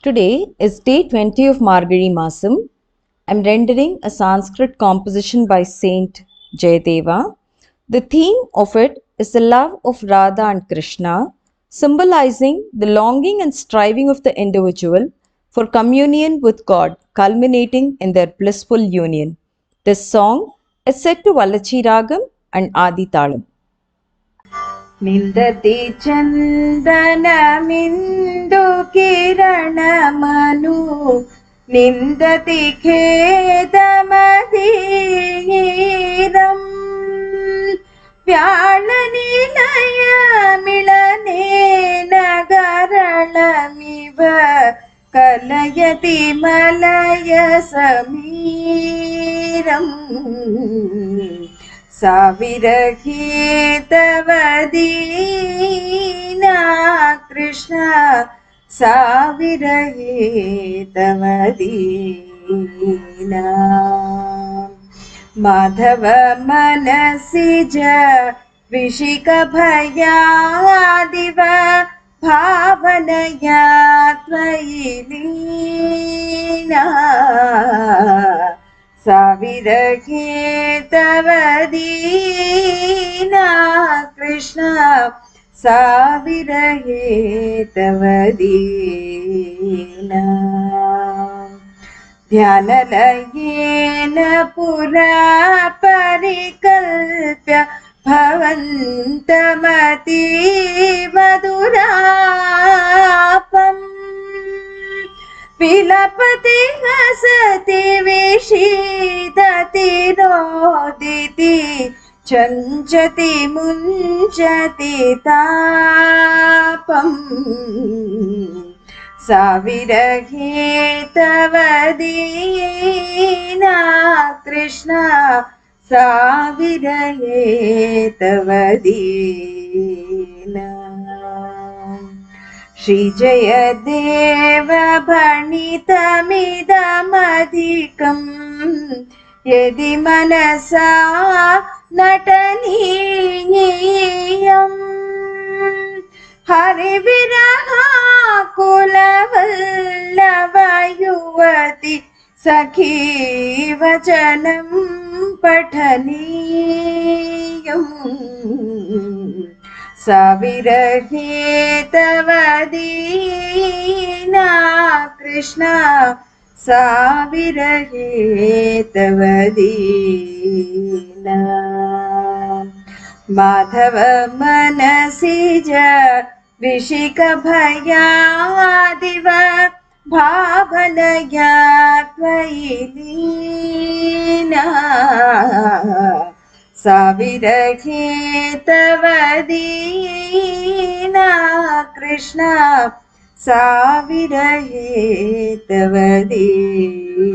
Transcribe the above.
Today is day 20 of Margari Masam. I'm rendering a Sanskrit composition by Saint Jayadeva. The theme of it is the love of Radha and Krishna, symbolizing the longing and striving of the individual for communion with God, culminating in their blissful union. This song is set to Valachi Ragam and Adi Talam. निन्दति चन्दनमिन्दु किरणमनु निन्दति खेदमदीरम् व्याळनिलयमिळनेन गरळमिव कलयति मलयसमीरम् साविरही तव दीना कृष्ण साविरही तव दीना माधव मनसिज विशिक भयादिव भावनया त्वयि लीना साविरही तव दीना कृष्ण साविरही तव दीना ध्यानलयेन पुरा परिकल्प्य भवन्तमतीव दुरापम् विलपति हसति विषीदति रोदिति चञ्चति मुञ्चति तापम् साविरही तव दीना कृष्ण साविरही तव दीना श्रीजयदेव भणितमिदमधिकम् यदि मनसा नटनीयम् हरिविरहाकुलवल्लभ युवति सखी वचनं पठनीयम् साविरही तव दीना कृष्ण साविरही तव दीना माधव मनसिज विशिक भयादिव भावनया त्वयि लीना साविरही तव दीना कृष्ण साविरही तव दीना।